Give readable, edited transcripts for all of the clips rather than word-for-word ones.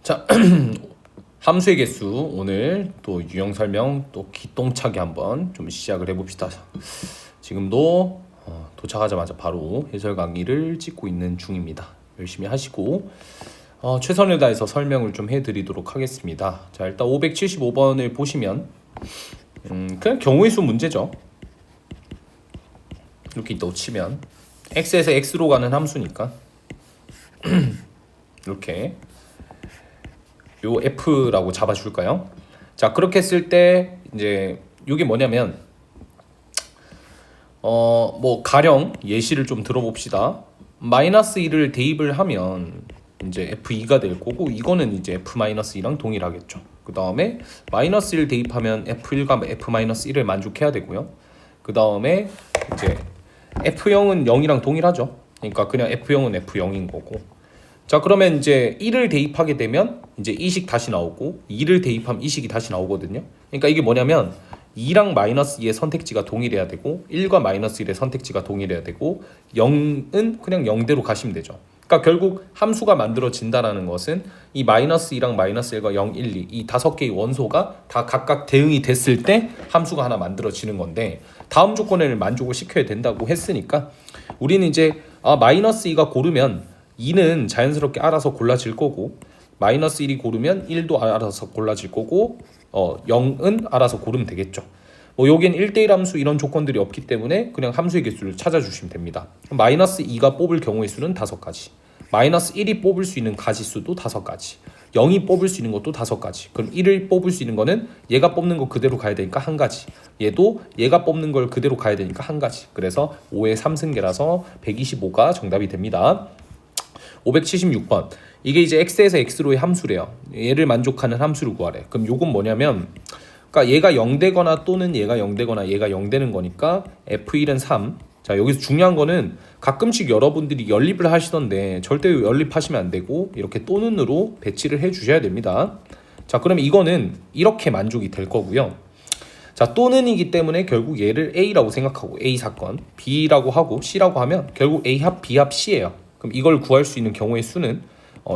자, 함수의 개수 오늘 또 유형 설명 또 기똥차게 한번 좀 시작을 해봅시다. 지금도 도착하자마자 바로 해설 강의를 찍고 있는 중입니다. 열심히 하시고 최선을 다해서 설명을 좀 해드리도록 하겠습니다. 자, 일단 575번을 보시면 그냥 경우의 수 문제죠. 이렇게 있다고 치면 x에서 x로 가는 함수니까 이렇게 요 f라고 잡아줄까요? 자, 그렇게 했을 때 이제 이게 뭐냐면 뭐 가령 예시를 좀 들어봅시다. 마이너스 1을 대입을 하면 이제 f2가 될 거고, 이거는 이제 f-2랑 동일하겠죠. 그 다음에 마이너스 1 대입하면 f1과 f-1을 만족해야 되고요. 그 다음에 이제 f0은 0이랑 동일하죠. 그러니까 그냥 f0은 f0인 거고. 자, 그러면 이제 1을 대입하게 되면 이제 이식 다시 나오고, 2를 대입하면 이식이 다시 나오거든요. 그러니까 이게 뭐냐면 2랑 마이너스 2의 선택지가 동일해야 되고, 1과 마이너스 1의 선택지가 동일해야 되고, 0은 그냥 0대로 가시면 되죠. 그러니까 결국 함수가 만들어진다는 것은 이 마이너스 2랑 마이너스 1과 0, 1, 2 이 5개의 원소가 다 각각 대응이 됐을 때 함수가 하나 만들어지는 건데, 다음 조건을 만족을 시켜야 된다고 했으니까 우리는 이제 마이너스 2가 고르면 2는 자연스럽게 알아서 골라질 거고, 마이너스 1이 고르면 1도 알아서 골라질 거고, 0은 알아서 고르면 되겠죠. 뭐 여기엔 1대1 함수 이런 조건들이 없기 때문에 그냥 함수의 개수를 찾아주시면 됩니다. 마이너스 2가 뽑을 경우의 수는 5가지, 마이너스 1이 뽑을 수 있는 가지수도 5가지, 0이 뽑을 수 있는 것도 5가지. 그럼 1을 뽑을 수 있는 거는 얘가 뽑는 거 그대로 가야 되니까 1가지, 얘도 얘가 뽑는 걸 그대로 가야 되니까 1가지. 그래서 5의 3승계라서 125가 정답이 됩니다. 576번. 이게 이제 x에서 x로의 함수래요. 얘를 만족하는 함수를 구하래. 그럼 요건 뭐냐면, 그러니까 얘가 0되거나 또는 얘가 0되거나 얘가 0되는 거니까 f1은 3. 자, 여기서 중요한 거는 가끔씩 여러분들이 연립을 하시던데 절대 연립하시면 안 되고 이렇게 또는으로 배치를 해 주셔야 됩니다. 자, 그러면 이거는 이렇게 만족이 될 거고요. 자, 또는이기 때문에 결국 얘를 A라고 생각하고 A 사건, B라고 하고 C라고 하면 결국 A 합 B 합 C예요. 그럼 이걸 구할 수 있는 경우의 수는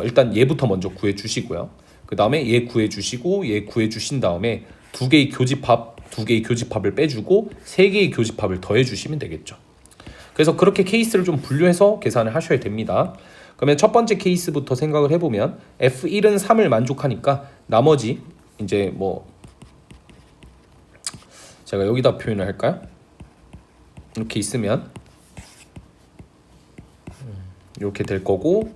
일단 얘부터 먼저 구해 주시고요. 그 다음에 얘 구해 주시고 얘 구해 주신 다음에 두 개의 교집합을 빼주고 세 개의 교집합을 더해 주시면 되겠죠. 그래서 그렇게 케이스를 좀 분류해서 계산을 하셔야 됩니다. 그러면 첫 번째 케이스부터 생각을 해보면 F1은 3을 만족하니까 나머지 이제 뭐 제가 여기다 표현을 할까요? 이렇게 있으면 이렇게 될 거고,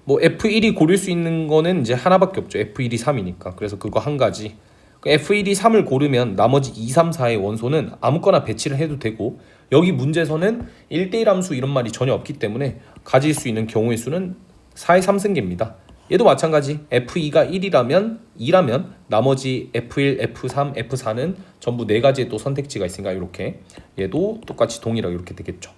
뭐 F1이 고를 수 있는 거는 이제 하나밖에 없죠. F1이 3이니까. 그래서 그거 한 가지. F1이 3을 고르면 나머지 2, 3, 4의 원소는 아무거나 배치를 해도 되고, 여기 문제에서는 1대1 함수 이런 말이 전혀 없기 때문에 가질 수 있는 경우의 수는 4의 3승계입니다. 얘도 마찬가지. F2가 1이라면 2라면 나머지 F1, F3, F4는 전부 4가지의 또 선택지가 있으니까 이렇게 얘도 똑같이 동일하게 이렇게 되겠죠.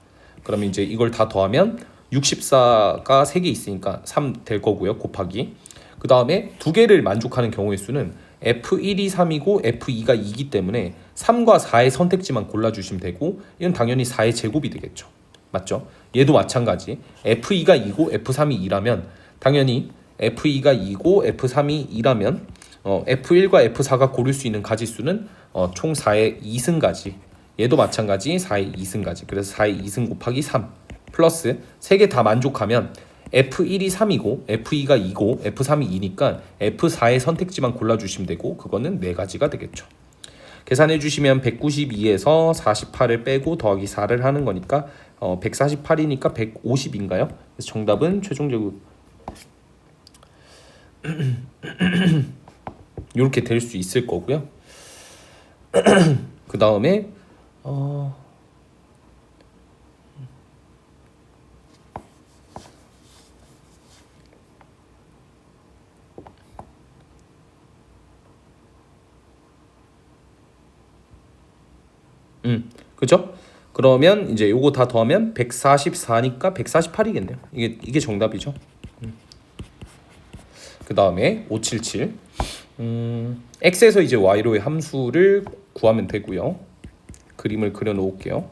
그러면 이제 이걸 다 더하면 64가 3개 있으니까 3 될 거고요. 곱하기. 그 다음에 두 개를 만족하는 경우의 수는 F1이 3이고 F2가 2이기 때문에 3과 4의 선택지만 골라주시면 되고, 이건 당연히 4의 제곱이 되겠죠. 맞죠? 얘도 마찬가지. F2가 2고 F3이 2라면 당연히 F2가 2고 F3이 2라면 F1과 F4가 고를 수 있는 가지수는 총 4의 2승가지. 얘도 마찬가지 4의 2승가지. 그래서 4의 2승 곱하기 3 플러스 3개 다 만족하면 F1이 3이고 F2가 2고 F3이 2니까 F4의 선택지만 골라주시면 되고, 그거는 4가지가 되겠죠. 계산해 주시면 192에서 48을 빼고 더하기 4를 하는 거니까 148이니까 150인가요? 그래서 정답은 최종적으로 이렇게 될 수 있을 거고요. 그 다음에 그죠? 그러면 이제 요거 다 더하면 144니까 148이겠네요. 이게 정답이죠. 그 다음에 577. x에서 이제 y로의 함수를 구하면 되고요. 그림을 그려 놓을게요.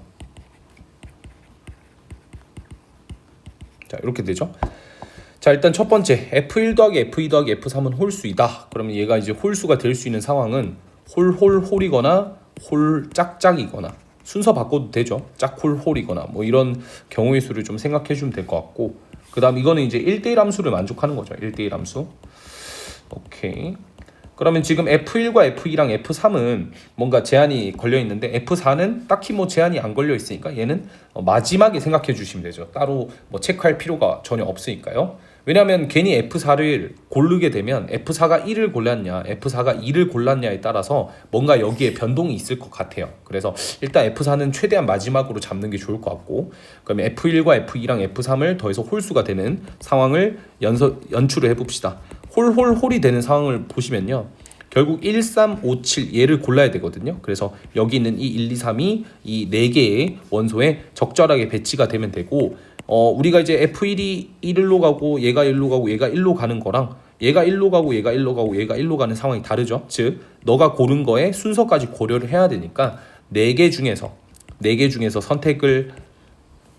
자, 이렇게 되죠. 자, 일단 첫 번째 F1 더하기 F2 더하기 F3은 홀수이다. 그러면 얘가 이제 홀수가 될 수 있는 상황은 홀이거나 홀 짝짝이거나, 순서 바꿔도 되죠. 짝홀이거나 뭐 이런 경우의 수를 좀 생각해 주면 될 것 같고, 그 다음 이거는 이제 1대1 함수를 만족하는 거죠. 1대1 함수. 오케이. 그러면 지금 F1과 F2랑 F3은 뭔가 제한이 걸려 있는데, F4는 딱히 뭐 제한이 안 걸려 있으니까 얘는 마지막에 생각해 주시면 되죠. 따로 뭐 체크할 필요가 전혀 없으니까요. 왜냐하면 괜히 F4를 고르게 되면 F4가 1을 골랐냐, F4가 2를 골랐냐에 따라서 뭔가 여기에 변동이 있을 것 같아요. 그래서 일단 F4는 최대한 마지막으로 잡는 게 좋을 것 같고, 그러면 F1과 F2랑 F3을 더해서 홀수가 되는 상황을 연출을 해봅시다. 홀이 되는 상황을 보시면요, 결국 1, 3, 5, 7 얘를 골라야 되거든요. 그래서 여기 있는 이 1, 2, 3이 이 4개의 원소에 적절하게 배치가 되면 되고, 우리가 이제 F1이 1로 가고 얘가 1로 가고 얘가 1로 가는 거랑 얘가 1로 가고 얘가 1로 가고 얘가 1로 가는 상황이 다르죠. 즉 너가 고른 거에 순서까지 고려를 해야 되니까 4개 중에서 선택을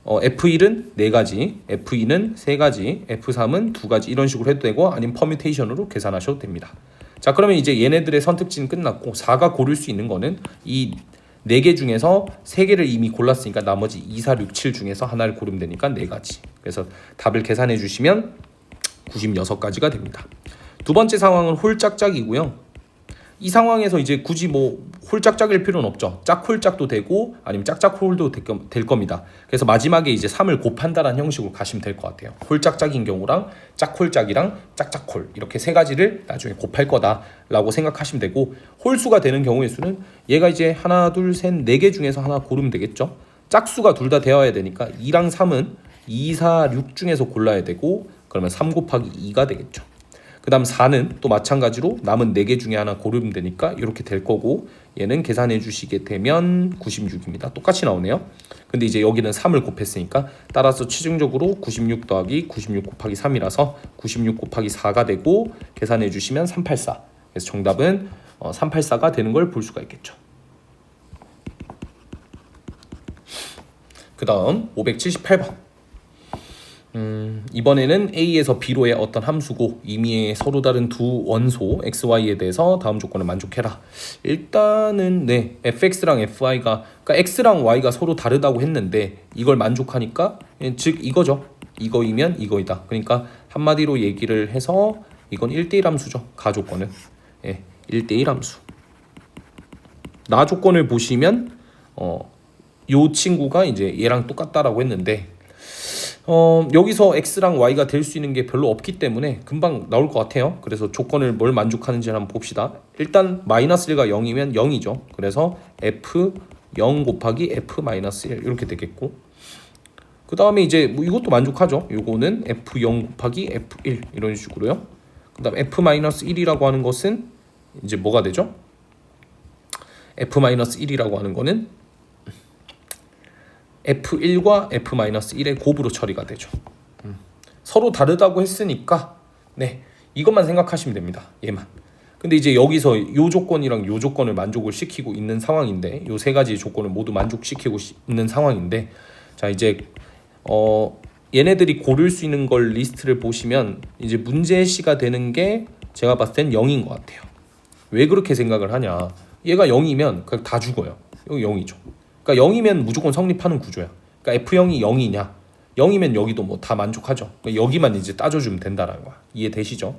F1은 4가지, F2는 3가지, F3은 2가지 이런 식으로 해도 되고, 아니면 퍼뮤테이션으로 계산하셔도 됩니다. 자, 그러면 이제 얘네들의 선택지는 끝났고, 4가 고를 수 있는 거는 이 4개 중에서 3개를 이미 골랐으니까 나머지 2, 4, 6, 7 중에서 하나를 고르면 되니까 4가지. 그래서 답을 계산해 주시면 96가지가 됩니다. 두 번째 상황은 홀짝짝이고요. 이 상황에서 이제 굳이 뭐 홀짝짝일 필요는 없죠. 짝홀짝도 되고 아니면 짝짝홀도 될 겁니다. 그래서 마지막에 이제 3을 곱한다라는 형식으로 가시면 될 것 같아요. 홀짝짝인 경우랑 짝홀짝이랑 짝짝홀 이렇게 3가지를 나중에 곱할 거다라고 생각하시면 되고, 홀수가 되는 경우의 수는 얘가 이제 하나, 둘, 셋, 4개 중에서 하나 고르면 되겠죠. 짝수가 둘 다 되어야 되니까 2랑 3은 2, 4, 6 중에서 골라야 되고, 그러면 3 곱하기 2가 되겠죠. 그 다음 4는 또 마찬가지로 남은 4개 중에 하나 고르면 되니까 이렇게 될 거고, 얘는 계산해 주시게 되면 96입니다. 똑같이 나오네요. 근데 이제 여기는 3을 곱했으니까 따라서 최종적으로 96 더하기 96 곱하기 3이라서 96 곱하기 4가 되고, 계산해 주시면 384. 그래서 정답은 384가 되는 걸 볼 수가 있겠죠. 그 다음 578번. 이번에는 A에서 B로의 어떤 함수고 임의의 서로 다른 두 원소 XY에 대해서 다음 조건을 만족해라. 일단은 네, fx랑 fy가, 그러니까 x랑 y가 서로 다르다고 했는데 이걸 만족하니까, 즉 이거죠. 이거이면 이거이다. 그러니까 한마디로 얘기를 해서 이건 1대1 함수죠. 가조건은 1대1 함수. 나 조건을 보시면 요 친구가 이제 얘랑 똑같다라고 했는데, 여기서 x랑 y가 될 수 있는 게 별로 없기 때문에 금방 나올 것 같아요. 그래서 조건을 뭘 만족하는지 한번 봅시다. 일단 마이너스 1가 0이면 0이죠. 그래서 f0 곱하기 f-1 이렇게 되겠고, 그 다음에 이제 뭐 이것도 만족하죠. 요거는 f0 곱하기 f1 이런 식으로요. 그 다음 f-1이라고 하는 것은 이제 뭐가 되죠? f-1이라고 하는 거는 F1과 F-1의 곱으로 처리가 되죠. 서로 다르다고 했으니까 네, 이것만 생각하시면 됩니다. 얘만. 근데 이제 여기서 요 조건이랑 요 조건을 만족을 시키고 있는 상황인데, 요 3가지 조건을 모두 만족시키고 있는 상황인데, 자 이제 얘네들이 고를 수 있는 걸 리스트를 보시면 이제 문제시가 되는 게 제가 봤을 땐 0인 것 같아요. 왜 그렇게 생각을 하냐? 얘가 0이면 그냥 다 죽어요. 여기 0이죠. 그러니까 0이면 무조건 성립하는 구조야. 그러니까 F0이 0이냐? 0이면 여기도 뭐 다 만족하죠. 그러니까 여기만 이제 따져주면 된다라는 거야. 이해되시죠?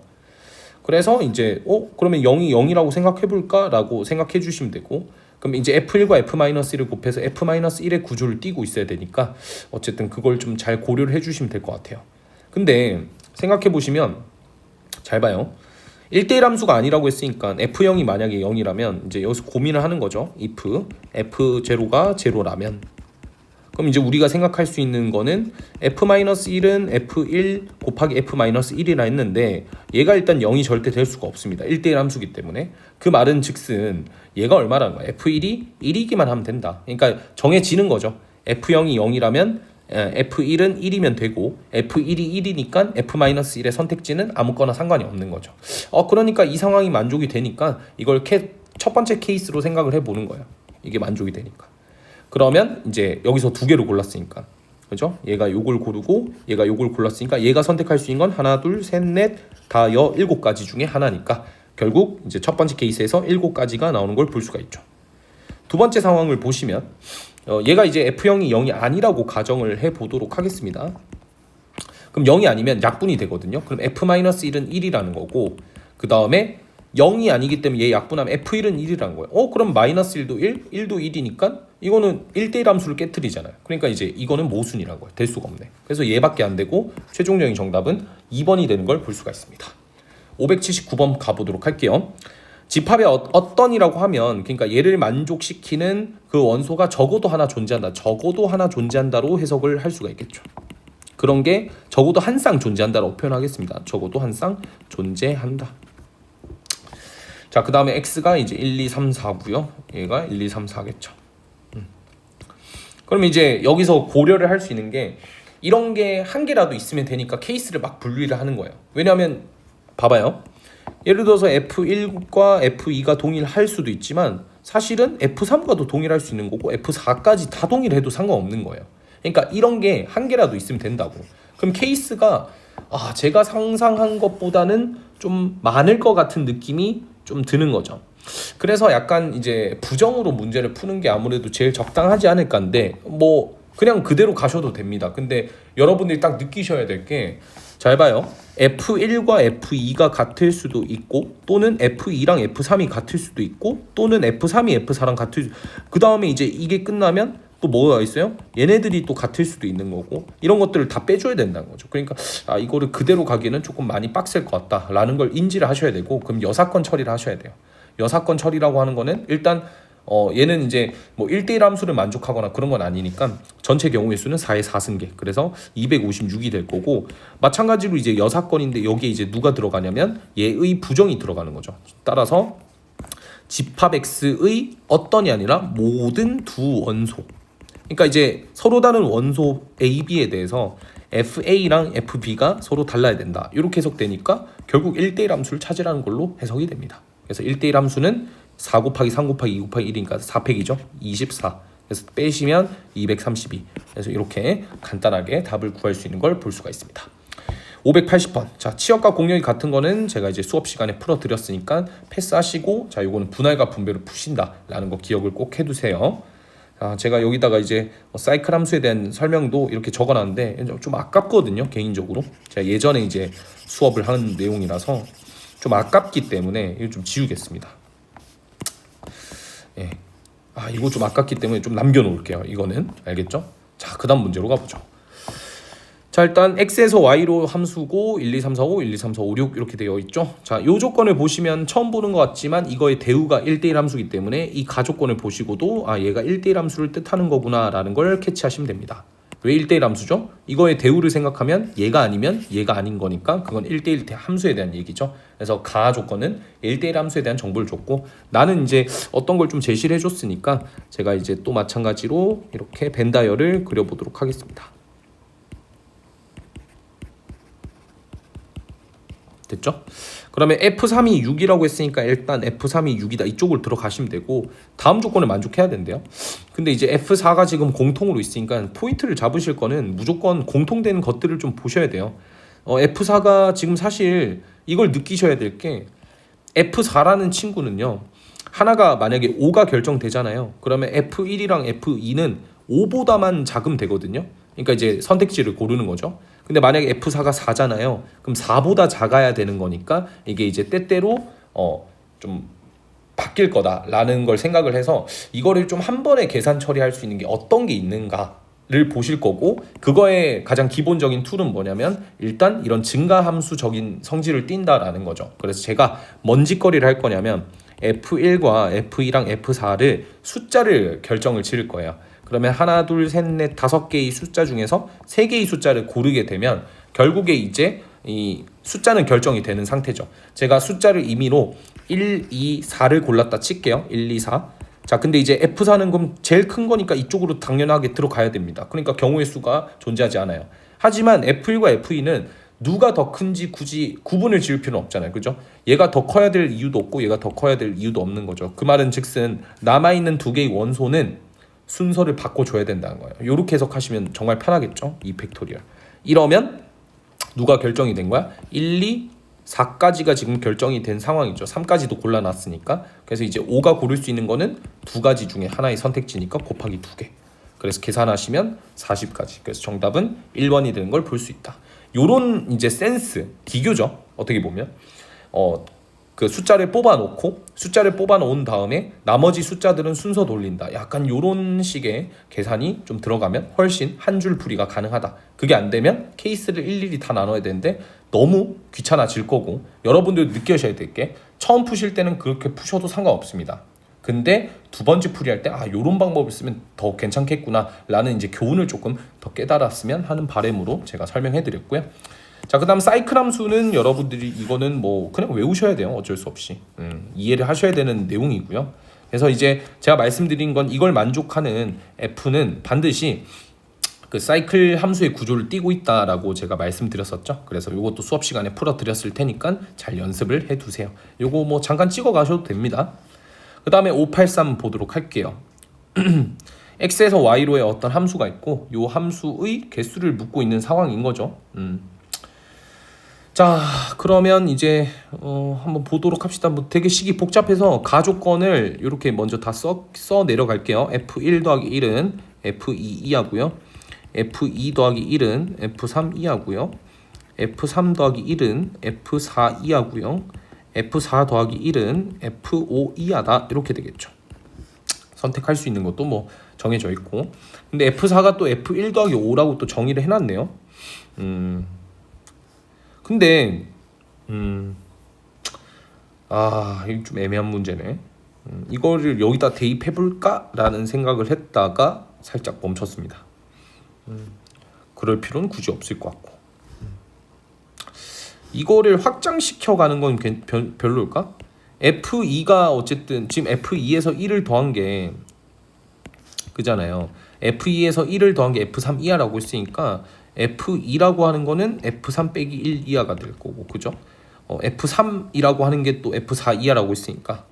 그래서 이제 그러면 0이 0이라고 생각해볼까라고 생각해 주시면 되고, 그럼 이제 F1과 F-1을 곱해서 F-1의 구조를 띄고 있어야 되니까 어쨌든 그걸 좀 잘 고려를 해주시면 될 것 같아요. 근데 생각해 보시면 잘 봐요. 1대1 함수가 아니라고 했으니까 F0이 만약에 0이라면 이제 여기서 고민을 하는 거죠. if F0가 0라면, 그럼 이제 우리가 생각할 수 있는 거는 F-1은 F1 곱하기 F-1이라 했는데 얘가 일단 0이 절대 될 수가 없습니다. 1대1 함수기 때문에. 그 말은 즉슨 얘가 얼마라는 거야? F1이 1이기만 하면 된다. 그러니까 정해지는 거죠. F0이 0이라면 F1은 1이면 되고, F1이 1이니까 F-1의 선택지는 아무거나 상관이 없는 거죠. 그러니까 이 상황이 만족이 되니까 이걸 첫 번째 케이스로 생각을 해보는 거예요. 이게 만족이 되니까. 그러면 이제 여기서 2개로 골랐으니까 그죠? 얘가 요걸 고르고 얘가 요걸 골랐으니까 얘가 선택할 수 있는 건 하나, 둘, 셋, 넷, 다, 여, 7가지 중에 하나니까 결국 이제 첫 번째 케이스에서 7가지가 나오는 걸 볼 수가 있죠. 두 번째 상황을 보시면 얘가 이제 F형이 0이 아니라고 가정을 해보도록 하겠습니다. 그럼 0이 아니면 약분이 되거든요. 그럼 F-1은 1이라는 거고 그 다음에 0이 아니기 때문에 얘 약분하면 F1은 1이라는 거예요. 그럼 마이너스 1도 1, 1도 1이니까 이거는 1대1 함수를 깨트리잖아요. 그러니까 이제 이거는 모순이라는 거예요. 될 수가 없네. 그래서 얘밖에 안 되고 최종적인 정답은 2번이 되는 걸 볼 수가 있습니다. 579번 가보도록 할게요. 집합의 어떤이라고 하면 그러니까 얘를 만족시키는 그 원소가 적어도 하나 존재한다. 적어도 하나 존재한다로 해석을 할 수가 있겠죠. 그런 게 적어도 한 쌍 존재한다라고 표현하겠습니다. 적어도 한 쌍 존재한다. 자, 그 다음에 x가 이제 1, 2, 3, 4고요. 얘가 1, 2, 3, 4겠죠. 그럼 이제 여기서 고려를 할 수 있는 게 이런 게 한 개라도 있으면 되니까 케이스를 막 분리를 하는 거예요. 왜냐하면 봐봐요. 예를 들어서 F1과 F2가 동일할 수도 있지만 사실은 F3과도 동일할 수 있는 거고 F4까지 다 동일해도 상관없는 거예요. 그러니까 이런 게 한 개라도 있으면 된다고. 그럼 케이스가 제가 상상한 것보다는 좀 많을 것 같은 느낌이 좀 드는 거죠. 그래서 약간 이제 부정으로 문제를 푸는 게 아무래도 제일 적당하지 않을까인데 뭐 그냥 그대로 가셔도 됩니다. 근데 여러분들이 딱 느끼셔야 될 게 잘 봐요. F1과 F2가 같을 수도 있고 또는 F2랑 F3이 같을 수도 있고 또는 F3이 F4랑 같을 그 다음에 이제 이게 끝나면 또 뭐가 있어요? 얘네들이 또 같을 수도 있는 거고 이런 것들을 다 빼줘야 된다는 거죠. 그러니까 이거를 그대로 가기에는 조금 많이 빡셀 것 같다라는 걸 인지를 하셔야 되고 그럼 여사건 처리를 하셔야 돼요. 여사건 처리라고 하는 거는 일단 얘는 이제 뭐 1대1 함수를 만족하거나 그런 건 아니니까 전체 경우의 수는 4의 4승계 그래서 256이 될 거고 마찬가지로 이제 여사건인데 여기에 이제 누가 들어가냐면 얘의 부정이 들어가는 거죠. 따라서 집합 X의 어떤이 아니라 모든 두 원소 그러니까 이제 서로 다른 원소 A, B에 대해서 FA랑 FB가 서로 달라야 된다. 이렇게 해석되니까 결국 1대1 함수를 찾으라는 걸로 해석이 됩니다. 그래서 1대1 함수는 4 곱하기 3 곱하기 2 곱하기 1이니까 4팩이죠. 24. 그래서 빼시면 232. 그래서 이렇게 간단하게 답을 구할 수 있는 걸 볼 수가 있습니다. 580번. 자, 치역과 공역이 같은 거는 제가 이제 수업 시간에 풀어 드렸으니까 패스하시고 자, 요거는 분할과 분배를 푸신다라는 거 기억을 꼭 해두세요. 제가 여기다가 이제 사이클 함수에 대한 설명도 이렇게 적어놨는데 좀 아깝거든요. 개인적으로 제가 예전에 이제 수업을 하는 내용이라서 좀 아깝기 때문에 이거 좀 지우겠습니다. 예. 이거 좀 아깝기 때문에 좀 남겨놓을게요. 이거는 알겠죠? 자, 그 다음 문제로 가보죠. 자, 일단 x에서 y로 함수고 1, 2, 3, 4, 5, 1, 2, 3, 4, 5, 6 이렇게 되어 있죠. 자, 요 조건을 보시면 처음 보는 것 같지만 이거의 대우가 1대1 함수이기 때문에 이 가조건을 보시고도 얘가 1대1 함수를 뜻하는 거구나 라는 걸 캐치하시면 됩니다. 왜 1대1 함수죠? 이거의 대우를 생각하면 얘가 아니면 얘가 아닌 거니까 그건 1대1 함수에 대한 얘기죠. 그래서 가 조건은 1대1 함수에 대한 정보를 줬고 나는 이제 어떤 걸 좀 제시를 해줬으니까 제가 이제 또 마찬가지로 이렇게 벤다이어를 그려보도록 하겠습니다. 됐죠? 그러면 F3이 6이라고 했으니까 일단 F3이 6이다 이쪽으로 들어가시면 되고 다음 조건을 만족해야 된대요. 근데 이제 F4가 지금 공통으로 있으니까 포인트를 잡으실 거는 무조건 공통되는 것들을 좀 보셔야 돼요. F4가 지금 사실 이걸 느끼셔야 될 게 F4라는 친구는요. 하나가 만약에 5가 결정되잖아요. 그러면 F1이랑 F2는 5보다만 작으면 되거든요. 그러니까 이제 선택지를 고르는 거죠. 근데 만약에 F4가 4잖아요. 그럼 4보다 작아야 되는 거니까 이게 이제 때때로 좀 바뀔 거다라는 걸 생각을 해서 이거를 좀 한 번에 계산 처리할 수 있는 게 어떤 게 있는가를 보실 거고 그거의 가장 기본적인 툴은 뭐냐면 일단 이런 증가함수적인 성질을 띈다라는 거죠. 그래서 제가 뭔 짓거리를 할 거냐면 F1과 F2랑 F4를 숫자를 결정을 지을 거예요. 그러면 하나, 둘, 셋, 넷, 5개의 숫자 중에서 3개의 숫자를 고르게 되면 결국에 이제 이 숫자는 결정이 되는 상태죠. 제가 숫자를 임의로 1, 2, 4를 골랐다 칠게요. 1, 2, 4. 자, 근데 이제 F4는 그럼 제일 큰 거니까 이쪽으로 당연하게 들어가야 됩니다. 그러니까 경우의 수가 존재하지 않아요. 하지만 F1과 F2는 누가 더 큰지 굳이 구분을 지을 필요는 없잖아요. 그죠? 얘가 더 커야 될 이유도 없고 얘가 더 커야 될 이유도 없는 거죠. 그 말은 즉슨 남아있는 두 개의 원소는 순서를 바꿔줘야 된다는 거예요. 이렇게 해석하시면 정말 편하겠죠. 2팩토리얼. 이러면 누가 결정이 된 거야? 1, 2, 4까지가 지금 결정이 된 상황이죠. 3까지도 골라놨으니까. 그래서 이제 5가 고를 수 있는 거는 두 가지 중에 하나의 선택지니까 곱하기 2개. 그래서 계산하시면 40까지. 그래서 정답은 1번이 되는 걸 볼 수 있다. 요런 이제 센스, 비교죠. 어떻게 보면. 그 숫자를 뽑아 놓은 다음에 나머지 숫자들은 순서 돌린다. 약간 요런 식의 계산이 좀 들어가면 훨씬 한 줄 풀이가 가능하다. 그게 안 되면 케이스를 일일이 다 나눠야 되는데 너무 귀찮아질 거고, 여러분들 느끼셔야 될 게 처음 푸실 때는 그렇게 푸셔도 상관없습니다. 근데 두 번째 풀이할 때 요런 방법을 쓰면 더 괜찮겠구나 라는 이제 교훈을 조금 더 깨달았으면 하는 바람으로 제가 설명해 드렸고요. 자, 그 다음 사이클 함수는 여러분들이 이거는 뭐 그냥 외우셔야 돼요. 어쩔 수 없이 이해를 하셔야 되는 내용이고요. 그래서 이제 제가 말씀드린 건 이걸 만족하는 F는 반드시 그 사이클 함수의 구조를 띠고 있다라고 제가 말씀드렸었죠. 그래서 이것도 수업 시간에 풀어드렸을 테니까 잘 연습을 해두세요. 이거 뭐 잠깐 찍어 가셔도 됩니다. 그 다음에 583 보도록 할게요. x에서 y로의 어떤 함수가 있고 이 함수의 개수를 묻고 있는 상황인 거죠. 자, 그러면 이제 한번 보도록 합시다. 뭐 되게 식이 복잡해서 가조건을 이렇게 먼저 다 써 내려갈게요. f1 더하기 1은 f2 2하고요. f2 더하기 1은 f3 2하고요. f3 더하기 1은 f4 2하고요. f4 더하기 1은 f5 2하다. 이렇게 되겠죠. 선택할 수 있는 것도 뭐 정해져 있고, 근데 f4가 또 f1 더하기 5라고 또 정의를 해놨네요. 근데 이거 좀 애매한 문제네. 이거를 여기다 대입해볼까? 라는 생각을 했다가 살짝 멈췄습니다. 그럴 필요는 굳이 없을 것 같고, 이거를 확장시켜가는 건 별로일까? F2가 어쨌든 지금 F2에서 1을 더한 게 그잖아요. F2에서 1을 더한 게 F3 이하라고 했으니까 F2라고 하는 거는 F3 빼기 1 이하가 될 거고, 그죠? F3이라고 하는 게 또 F4 이하라고 했으니까,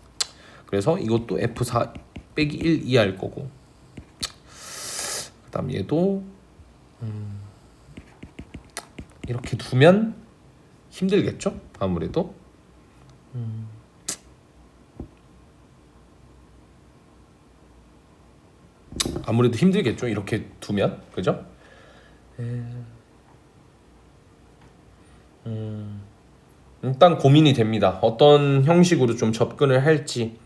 그래서 이것도 F4 빼기 1 이하일 거고, 그 다음 얘도 이렇게 두면 힘들겠죠? 아무래도 힘들겠죠? 이렇게 두면, 그죠? 일단 고민이 됩니다. 어떤 형식으로 좀 접근을 할지,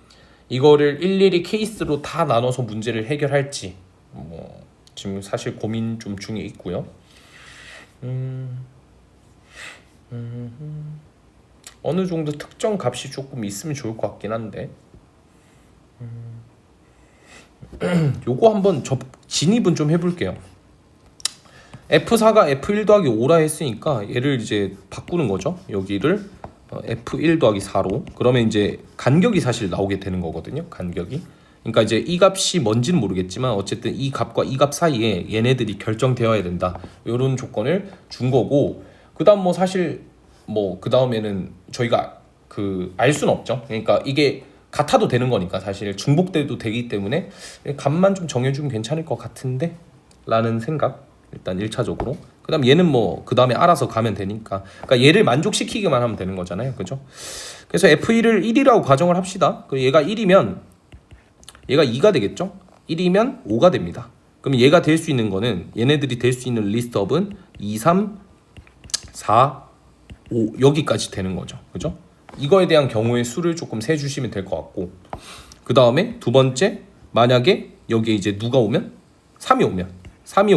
이거를 일일이 케이스로 다 나눠서 문제를 해결할지, 뭐 지금 사실 고민 좀 중에 있고요. 어느 정도 특정 값이 조금 있으면 좋을 것 같긴 한데, 요거 한번 진입은 좀 해볼게요. F4가 F1 더하기 5라 했으니까 얘를 이제 바꾸는 거죠. 여기를 F1 더하기 4로. 그러면 이제 간격이 사실 나오게 되는 거거든요. 간격이. 그러니까 이제 이 값이 뭔지는 모르겠지만 어쨌든 이 값과 이 값 사이에 얘네들이 결정되어야 된다. 이런 조건을 준 거고, 그다음 뭐 사실 뭐 그 다음에는 저희가 알 수는 없죠. 그러니까 이게 같아도 되는 거니까 사실 중복돼도 되기 때문에 값만 좀 정해주면 괜찮을 것 같은데 라는 생각. 일단 1차적으로. 그 다음 얘는 뭐 그 다음에 알아서 가면 되니까, 그러니까 얘를 만족시키기만 하면 되는 거잖아요. 그죠? 그래서 F1을 1이라고 가정을 합시다. 그리고 얘가 1이면 얘가 2가 되겠죠? 1이면 5가 됩니다. 그럼 얘가 될 수 있는 거는, 얘네들이 될 수 있는 리스트업은 2, 3, 4, 5 여기까지 되는 거죠. 그죠? 이거에 대한 경우의 수를 조금 세주시면 될 것 같고, 그 다음에 두 번째, 만약에 여기에 이제 누가 오면? 3이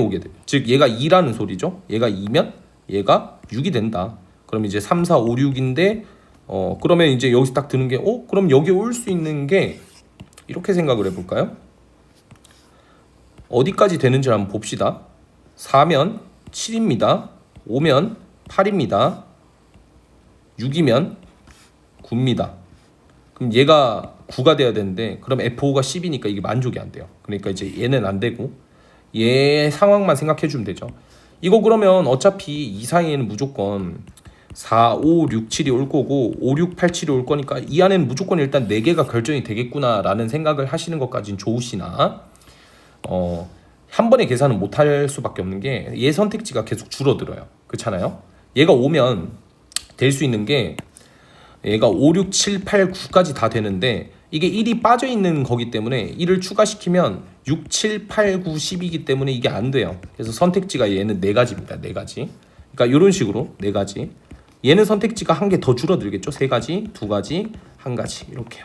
오게 돼요. 즉 얘가 2라는 소리죠. 얘가 2면 얘가 6이 된다. 그럼 이제 3, 4, 5, 6인데 그러면 이제 여기서 딱 드는 게 그럼 여기 올 수 있는 게 이렇게 생각을 해볼까요? 어디까지 되는지 한번 봅시다. 4면 7입니다. 5면 8입니다. 6이면 9입니다. 그럼 얘가 9가 돼야 되는데, 그럼 F5가 10이니까 이게 만족이 안 돼요. 그러니까 이제 얘는 안 되고 얘 상황만 생각해 주면 되죠. 이거 그러면 어차피 이 사이에는 무조건 4, 5, 6, 7이 올 거고 5, 6, 8, 7이 올 거니까 이 안에는 무조건 일단 4개가 결정이 되겠구나 라는 생각을 하시는 것까지는 좋으시나, 한 번에 계산은 못 할 수밖에 없는 게 얘 선택지가 계속 줄어들어요. 그렇잖아요. 얘가 오면 될 수 있는 게 얘가 5, 6, 7, 8, 9까지 다 되는데 이게 1이 빠져 있는 거기 때문에 1을 추가시키면 6, 7, 8, 9, 10이기 때문에 이게 안 돼요. 그래서 선택지가 얘는 4가지입니다. 4가지. 그러니까 이런 식으로 4가지. 얘는 선택지가 한 개 더 줄어들겠죠. 3가지, 2가지, 1가지 이렇게요.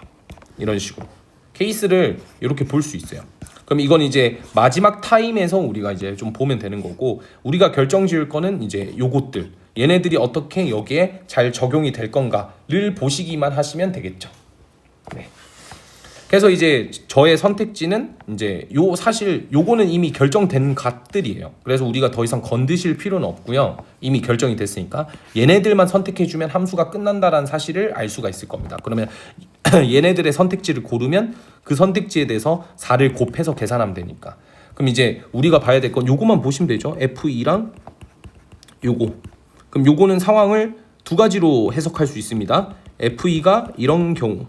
이런 식으로 케이스를 이렇게 볼 수 있어요. 그럼 이건 이제 마지막 타임에서 우리가 이제 좀 보면 되는 거고, 우리가 결정 지을 거는 이제 요것들, 얘네들이 어떻게 여기에 잘 적용이 될 건가를 보시기만 하시면 되겠죠. 네. 그래서 이제 저의 선택지는 이제 사실 요거는 이미 결정된 값들이에요. 그래서 우리가 더 이상 건드실 필요는 없고요. 이미 결정이 됐으니까 얘네들만 선택해주면 함수가 끝난다라는 사실을 알 수가 있을 겁니다. 그러면 얘네들의 선택지를 고르면 그 선택지에 대해서 4를 곱해서 계산하면 되니까. 그럼 이제 우리가 봐야 될 건 요거만 보시면 되죠. F2랑 요거. 그럼 요거는 상황을 2가지로 해석할 수 있습니다. F2가 이런 경우,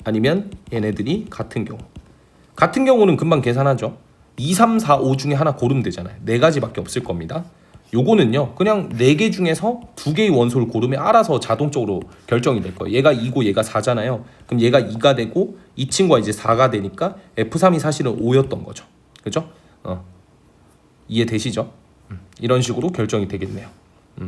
아니면 얘네들이 같은 경우. 같은 경우는 금방 계산하죠. 2, 3, 4, 5 중에 하나 고르면 되잖아요. 4가지밖에 없을 겁니다. 요거는요, 그냥 4개 중에서 2개의 원소를 고르면 알아서 자동적으로 결정이 될 거예요. 얘가 2고 얘가 4잖아요. 그럼 얘가 2가 되고 이 친구가 이제 4가 되니까 F3이 사실은 5였던 거죠. 그죠? 이해되시죠? 이런 식으로 결정이 되겠네요.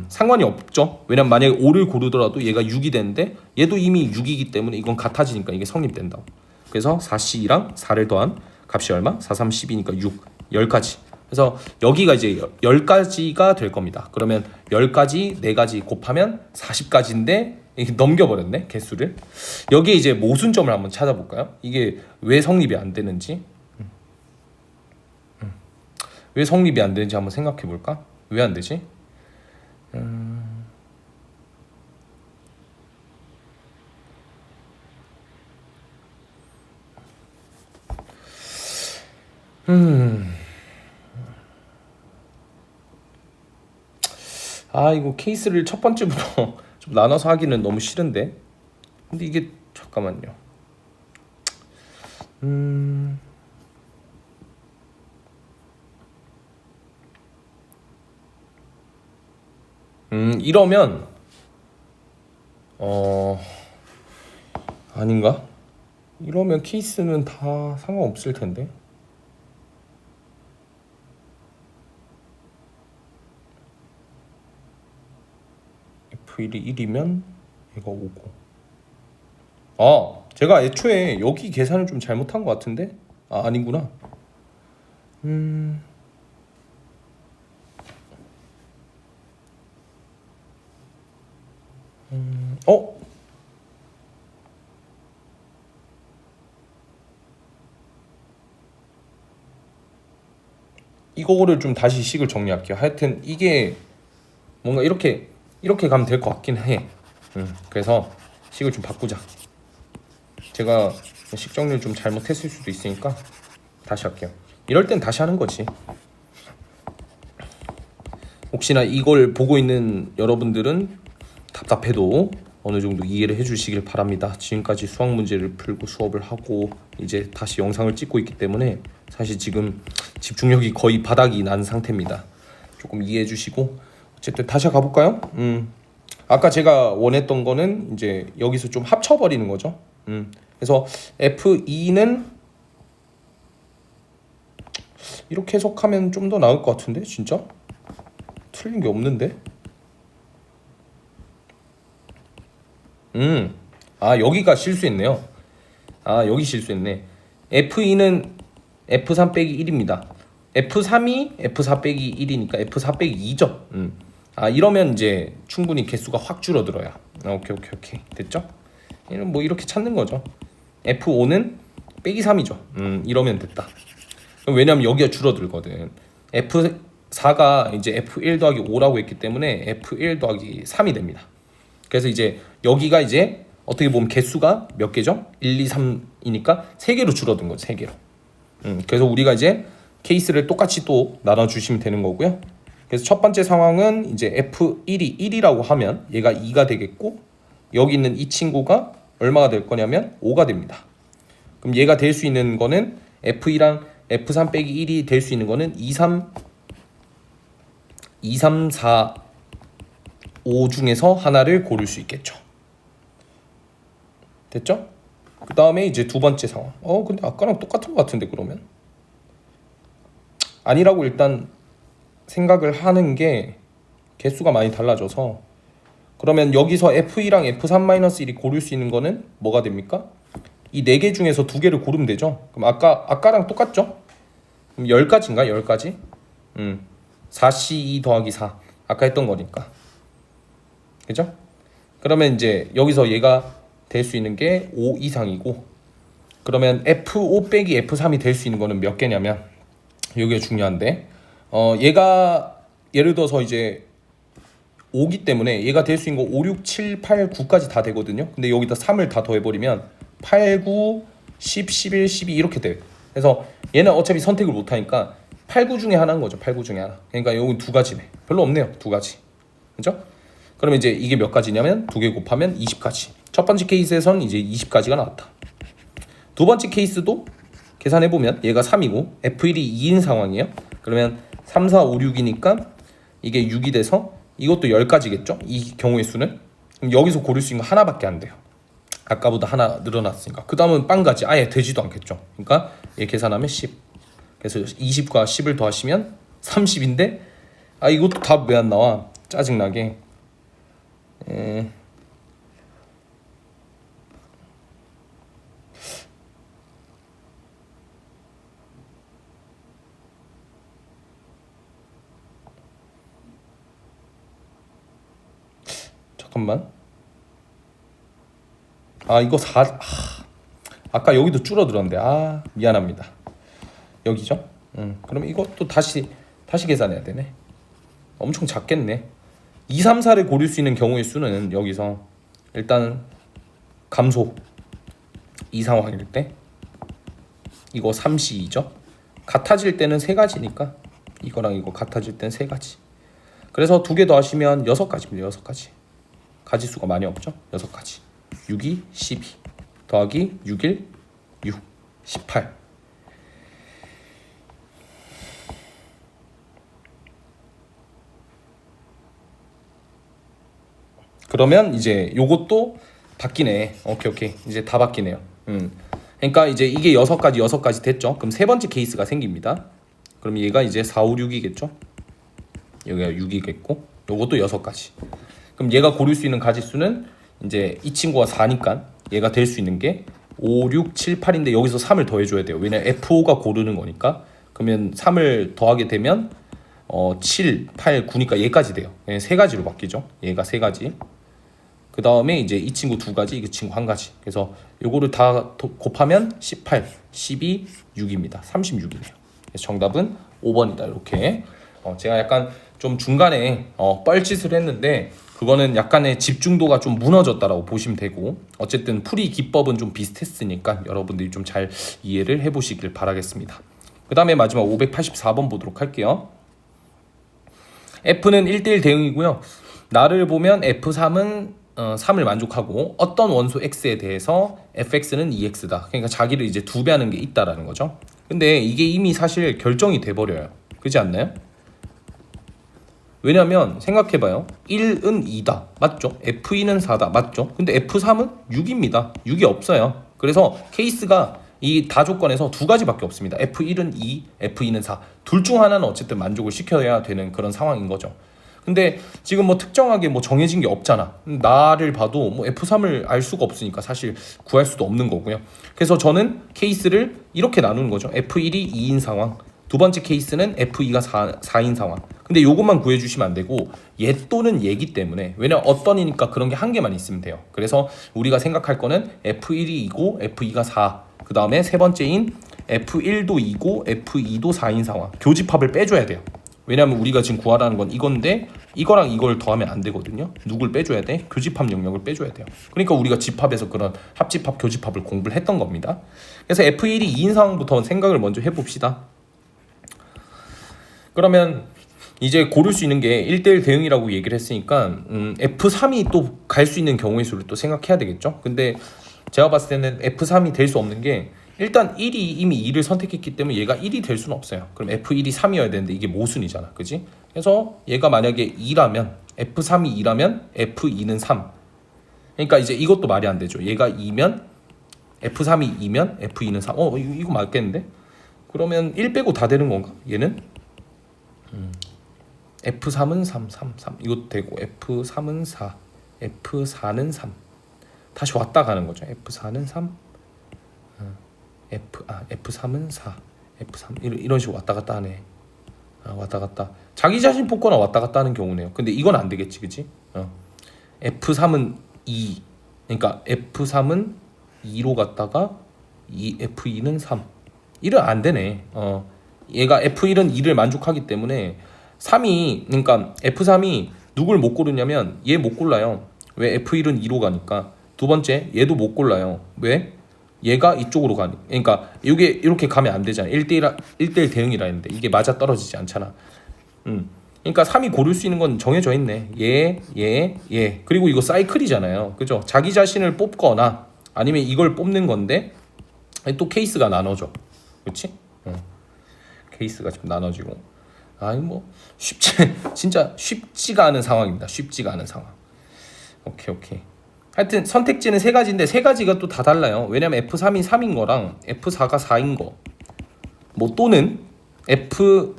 상관이 없죠. 왜냐면 만약에 5를 고르더라도 얘가 6이 되는데 얘도 이미 6이기 때문에 이건 같아지니까 이게 성립된다고. 그래서 4C랑 4를 더한 값이 얼마? 4, 3, 10이니까 6, 10가지. 그래서 여기가 이제 10가지가 될 겁니다. 그러면 10가지, 4가지 곱하면 40가지인데 넘겨버렸네, 개수를. 여기에 이제 모순점을 한번 찾아볼까요? 이게 왜 성립이 안 되는지. 왜 성립이 안 되는지 한번 생각해 볼까? 왜 안 되지? 이거 케이스를 첫 번째부터 좀 나눠서 하기는 너무 싫은데. 근데 이게 잠깐만요. 이러면 아닌가? 이러면 케이스는 다 상관없을 텐데. F1이 1이면 얘가 5고. 제가 애초에 여기 계산을 좀 잘못한 것 같은데? 아니구나. 이거를 좀 다시 식을 정리할게요. 하여튼 이게 뭔가 이렇게 가면 될 것 같긴 해. 그래서 식을 좀 바꾸자. 제가 식 정리를 좀 잘못했을 수도 있으니까 다시 할게요. 이럴 땐 다시 하는 거지. 혹시나 이걸 보고 있는 여러분들은 답답해도 어느 정도 이해를 해주시길 바랍니다. 지금까지 수학 문제를 풀고 수업을 하고 이제 다시 영상을 찍고 있기 때문에 사실 지금 집중력이 거의 바닥이 난 상태입니다. 조금 이해해 주시고 어쨌든 다시 가볼까요? 아까 제가 원했던 거는 이제 여기서 좀 합쳐버리는 거죠. 그래서 F2는 이렇게 해석하면 좀 더 나을 것 같은데 진짜? 틀린 게 없는데? 여기가 실수했네요. 여기 실수했네. F2는 F3 빼기 1입니다. F3이 F4 빼기 1이니까 F4 빼기 2죠. 이러면 이제 충분히 개수가 확 줄어들어요. 오케이. 됐죠? 뭐 이렇게 찾는 거죠. F5는 빼기 3이죠. 이러면 됐다. 왜냐면 여기가 줄어들거든. F4가 이제 F1 더하기 5라고 했기 때문에 F1 더하기 3이 됩니다. 그래서 이제 여기가 이제 어떻게 보면 개수가 몇 개죠? 1, 2, 3이니까 3개로 줄어든 거죠. 3개로. 그래서 우리가 이제 케이스를 똑같이 또 나눠주시면 되는 거고요. 그래서 첫 번째 상황은 이제 F1이 1이라고 하면 얘가 2가 되겠고, 여기 있는 이 친구가 얼마가 될 거냐면 5가 됩니다. 그럼 얘가 될 수 있는 거는 F2랑 F3 빼기 1이 될 수 있는 거는 2, 3, 4, 5 중에서 하나를 고를 수 있겠죠. 됐죠? 그 다음에 이제 두 번째 상황. 근데 아까랑 똑같은 것 같은데 그러면? 아니라고 일단 생각을 하는 게 개수가 많이 달라져서, 그러면 여기서 F2랑 F3-1이 고를 수 있는 거는 뭐가 됩니까? 이 4개 중에서 2개를 고르면 되죠. 그럼 아까랑 똑같죠? 그럼 10가지인가? 10가지? 4C2 더하기 4 아까 했던 거니까, 그죠? 그러면 이제 여기서 얘가 될 수 있는 게 5 이상이고, 그러면 F5 빼기 F3이 될 수 있는 거는 몇 개냐면, 이게 중요한데, 얘가 예를 들어서 이제 5기 때문에 얘가 될 수 있는 거 5, 6, 7, 8, 9까지 다 되거든요. 근데 여기다 3을 다 더해버리면 8, 9, 10, 11, 12 이렇게 돼. 그래서 얘는 어차피 선택을 못하니까 8, 9 중에 하나인 거죠. 8, 9 중에 하나. 그러니까 여기 두 가지네. 별로 없네요. 두 가지. 그죠? 그러면 이제 이게 몇 가지냐면 2개 곱하면 20가지. 첫 번째 케이스에선 이제 20가지가 나왔다. 두 번째 케이스도 계산해보면 얘가 3이고 F1이 2인 상황이에요. 그러면 3, 4, 5, 6이니까 이게 6이 돼서 이것도 10가지겠죠? 이 경우의 수는. 그럼 여기서 고를 수 있는 거 하나밖에 안 돼요. 아까보다 하나 늘어났으니까. 그 다음은 빵가지 아예 되지도 않겠죠. 그러니까 얘 계산하면 10. 그래서 20과 10을 더하시면 30인데 이것도 답 왜 안 나와? 짜증나게. 잠깐만. 이거 4. 아까 여기도 줄어들었는데. 미안합니다. 여기죠? 그럼 이것도 다시 계산해야 되네. 엄청 작겠네. 2, 3, 4를 고를 수 있는 경우의 수는 여기서 일단 감소. 이 상황일 때 이거 3C2죠. 같아질 때는 3가지니까 이거랑 이거 같아질 때는 3가지. 그래서 2개 더 하시면 6가지입니다. 6가지. 가지수가 많이 없죠? 6가지. 6이 12 더하기 6일 6 18. 그러면 이제 요것도 바뀌네. 오케이. 이제 다 바뀌네요. 그러니까 이제 이게 6가지 됐죠? 그럼 세 번째 케이스가 생깁니다. 그럼 얘가 이제 4, 5, 6이겠죠? 여기가 6이겠고 요것도 6가지. 그럼 얘가 고를 수 있는 가지수는 이제 이 친구가 4니까 얘가 될 수 있는 게 5, 6, 7, 8인데 여기서 3을 더해줘야 돼요. 왜냐면 F5가 고르는 거니까. 그러면 3을 더하게 되면 7, 8, 9니까 얘까지 돼요. 3가지로 바뀌죠. 얘가 3가지. 그 다음에 이제 이 친구 2가지, 이 친구 1가지. 그래서 요거를 다 곱하면 18, 12, 6입니다. 36이네요. 그래서 정답은 5번이다. 이렇게 제가 약간 좀 중간에 뻘짓을 했는데 그거는 약간의 집중도가 좀 무너졌다라고 보시면 되고, 어쨌든 풀이 기법은 좀 비슷했으니까 여러분들이 좀 잘 이해를 해보시길 바라겠습니다. 그 다음에 마지막 584번 보도록 할게요. F는 1대1 대응이고요. 나를 보면 F3은 3을 만족하고 어떤 원소 x에 대해서 fx는 2x다. 그러니까 자기를 이제 2배하는 게 있다라는 거죠. 근데 이게 이미 사실 결정이 돼버려요. 그렇지 않나요? 왜냐면 생각해봐요. 1은 2다. 맞죠? F2는 4다. 맞죠? 근데 F3은 6입니다. 6이 없어요. 그래서 케이스가 이 다조건에서 2가지밖에 없습니다. F1은 2, F2는 4. 둘 중 하나는 어쨌든 만족을 시켜야 되는 그런 상황인 거죠. 근데 지금 뭐 특정하게 뭐 정해진 게 없잖아. 나를 봐도 뭐 F3을 알 수가 없으니까 사실 구할 수도 없는 거고요. 그래서 저는 케이스를 이렇게 나누는 거죠. F1이 2인 상황, 두 번째 케이스는 F2가 4인 상황. 근데 요것만 구해주시면 안 되고 얘 또는 얘기 때문에, 왜냐면 어떤이니까 그런 게 한 개만 있으면 돼요. 그래서 우리가 생각할 거는 F1이 2고 F2가 4, 그 다음에 세 번째인 F1도 2고 F2도 4인 상황. 교집합을 빼줘야 돼요. 왜냐면 우리가 지금 구하라는 건 이건데 이거랑 이걸 더하면 안 되거든요. 누굴 빼줘야 돼? 교집합 영역을 빼줘야 돼요. 그러니까 우리가 집합에서 그런 합집합, 교집합을 공부를 했던 겁니다. 그래서 F1이 2인 상황부터 생각을 먼저 해봅시다. 그러면 이제 고를 수 있는 게 1대1 대응이라고 얘기를 했으니까 F3이 또 갈 수 있는 경우의 수를 또 생각해야 되겠죠. 근데 제가 봤을 때는 F3이 될 수 없는 게 일단 1이 이미 2를 선택했기 때문에 얘가 1이 될 수는 없어요. 그럼 F1이 3이어야 되는데 이게 모순이잖아. 그지? 그래서 얘가 만약에 2라면 F3이 2라면 F2는 3. 그러니까 이제 이것도 말이 안 되죠. 얘가 2면 F3이 2면 F2는 3. 이거 맞겠는데? 그러면 1 빼고 다 되는 건가? 얘는? F3은 3, 3, 3. 이것도 되고 F3은 4, F4는 3. 다시 왔다 가는 거죠. F4는 3, F3은 4, F3 이런 식으로 왔다 갔다 하네. 왔다 갔다. 자기 자신 뽑거나 왔다 갔다 하는 경우네요. 근데 이건 안 되겠지, 그치? F3은 2. 그러니까 F3은 2로 갔다가 F2는 3. 이는 안 되네. 얘가 F1은 2를 만족하기 때문에 3이 그러니까 F3이 누굴 못 고르냐면 얘 못 골라요. 왜? F1은 2로 가니까. 두 번째, 얘도 못 골라요. 왜? 얘가 이쪽으로 가니. 그러니까 이게 이렇게 가면 안 되잖아. 1대1 대응이라 했는데 이게 맞아 떨어지지 않잖아. 그러니까 3이 고를 수 있는 건 정해져 있네. 얘. 그리고 이거 사이클이잖아요. 그죠? 자기 자신을 뽑거나 아니면 이걸 뽑는 건데 또 케이스가 나눠져. 그렇지? 케이스가 좀 나눠지고. 아니 뭐 진짜 쉽지가 않은 상황입니다. 쉽지가 않은 상황. 오케이. 하여튼 선택지는 세 가지인데 세 가지가 또 다 달라요. 왜냐면 F3이 3인 거랑 F4가 4인 거. 뭐 또는 F3이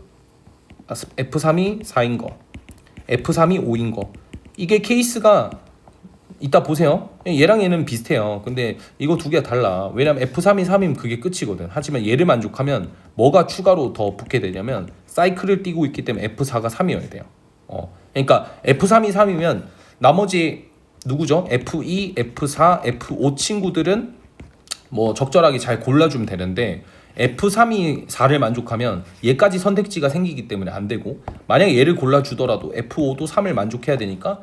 4인 거. F3이 5인 거. 이게 케이스가 이따 보세요. 얘랑 얘는 비슷해요. 근데 이거 두 개가 달라. 왜냐면 F3이 3이면 그게 끝이거든. 하지만 얘를 만족하면 뭐가 추가로 더 붙게 되냐면 사이클을 띄고 있기 때문에 F4가 3이어야 돼요. 그러니까 F3이 3이면 나머지 누구죠? F2, F4, F5 친구들은 뭐 적절하게 잘 골라주면 되는데 F3이 4를 만족하면 얘까지 선택지가 생기기 때문에 안 되고 만약에 얘를 골라주더라도 F5도 3을 만족해야 되니까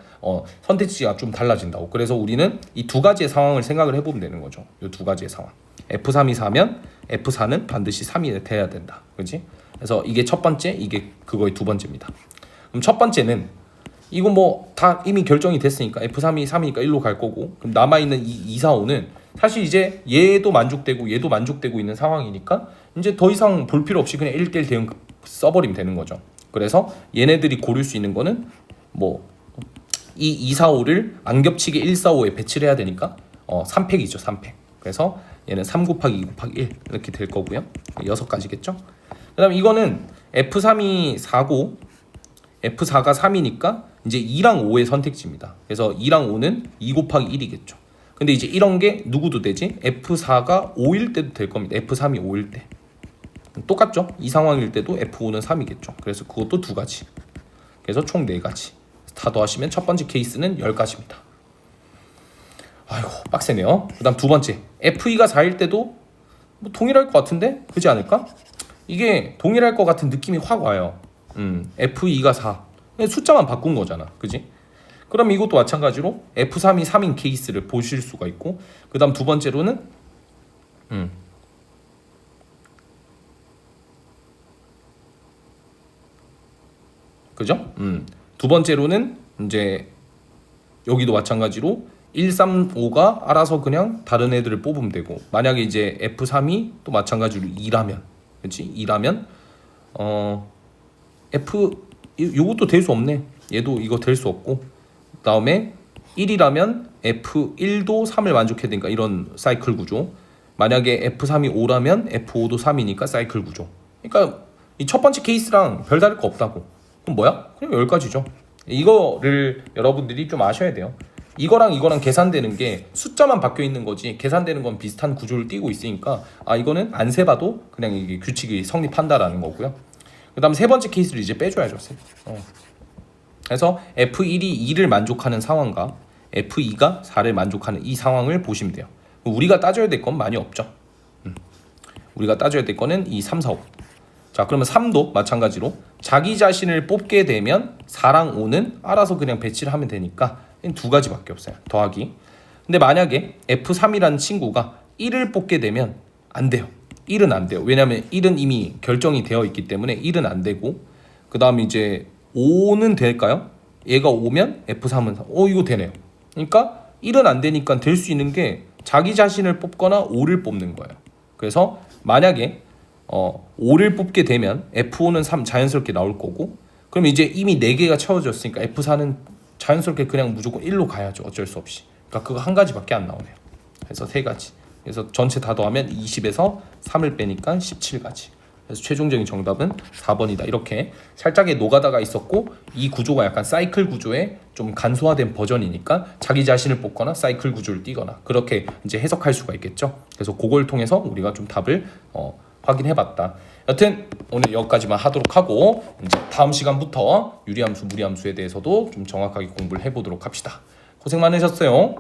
선택지가 좀 달라진다고. 그래서 우리는 이 두 가지의 상황을 생각을 해보면 되는 거죠. 이 두 가지의 상황. F3이 4면 F4는 반드시 3이 돼야 된다. 그렇지? 그래서 이게 첫 번째, 이게 그거의 두 번째입니다. 그럼 첫 번째는 이거 뭐 다 이미 결정이 됐으니까 F3이 3이니까 1로 갈 거고 그럼 남아있는 이 2, 4, 5는 사실 이제 얘도 만족되고 얘도 만족되고 있는 상황이니까 이제 더 이상 볼 필요 없이 그냥 1대1 대응 써버리면 되는 거죠. 그래서 얘네들이 고를 수 있는 거는 뭐 이 2, 4, 5를 안 겹치게 1, 4, 5에 배치를 해야 되니까 3팩이죠. 3팩. 그래서 얘는 3 곱하기 2 곱하기 1 이렇게 될 거고요. 6가지겠죠. 그 다음 이거는 F3이 4고 F4가 3이니까 이제 2랑 5의 선택지입니다. 그래서 2랑 5는 2 곱하기 1이겠죠. 근데 이제 이런 게 누구도 되지? F4가 5일 때도 될 겁니다. F3이 5일 때. 똑같죠? 이 상황일 때도 F5는 3이겠죠. 그래서 그것도 두 가지. 그래서 총 4가지. 다 더하시면 첫 번째 케이스는 10가지입니다. 아이고 빡세네요. 그 다음 두 번째 F2가 4일 때도 뭐 동일할 것 같은데? 그렇지 않을까? 이게 동일할 것 같은 느낌이 확 와요. F2가 4 숫자만 바꾼 거잖아. 그지? 그럼 이것도 마찬가지로 F3이 3인 케이스를 보실 수가 있고 그 다음 두 번째로는 그죠? 두 번째로는 이제 여기도 마찬가지로 1, 3, 5가 알아서 그냥 다른 애들을 뽑으면 되고 만약에 이제 F3이 또 마찬가지로 2라면 그렇지? 2라면 요것도 될 수 없네. 얘도 이거 될 수 없고 그 다음에 1이라면 F1도 3을 만족해야 되니까 이런 사이클 구조. 만약에 F3이 5라면 F5도 3이니까 사이클 구조. 그러니까 이 첫 번째 케이스랑 별다를 거 없다고. 그럼 뭐야? 그냥 10가지죠. 이거를 여러분들이 좀 아셔야 돼요. 이거랑 계산되는 게 숫자만 바뀌어 있는 거지 계산되는 건 비슷한 구조를 띠고 있으니까 이거는 안 세봐도 그냥 이게 규칙이 성립한다라는 거고요. 그 다음 세 번째 케이스를 이제 빼줘야죠. 그래서 F1이 2를 만족하는 상황과 F2가 4를 만족하는 이 상황을 보시면 돼요. 우리가 따져야 될 건 많이 없죠. 우리가 따져야 될 거는 이 3, 4, 5. 자 그러면 3도 마찬가지로 자기 자신을 뽑게 되면 4랑 5는 알아서 그냥 배치를 하면 되니까 두 가지밖에 없어요. 더하기. 근데 만약에 F3이라는 친구가 1을 뽑게 되면 안 돼요. 1은 안 돼요. 왜냐면 1은 이미 결정이 되어 있기 때문에 1은 안 되고 그 다음 이제 5는 될까요? 얘가 5면 F3은 4. 이거 되네요. 그러니까 1은 안 되니까 될 수 있는 게 자기 자신을 뽑거나 5를 뽑는 거예요. 그래서 만약에 5를 뽑게 되면 F5는 3 자연스럽게 나올 거고, 그럼 이제 이미 4개가 채워졌으니까 F4는 자연스럽게 그냥 무조건 1로 가야죠. 어쩔 수 없이. 그러니까 그거 한 가지밖에 안 나오네요. 그래서 3가지. 그래서 전체 다 더하면 20에서 3을 빼니까 17가지. 그래서 최종적인 정답은 4번이다. 이렇게 살짝의 노가다가 있었고, 이 구조가 약간 사이클 구조의 좀 간소화된 버전이니까 자기 자신을 뽑거나 사이클 구조를 띄거나 그렇게 이제 해석할 수가 있겠죠. 그래서 그걸 통해서 우리가 좀 답을 확인해봤다. 여튼 오늘 여기까지만 하도록 하고, 이제 다음 시간부터 유리함수, 무리함수에 대해서도 좀 정확하게 공부를 해보도록 합시다. 고생 많으셨어요.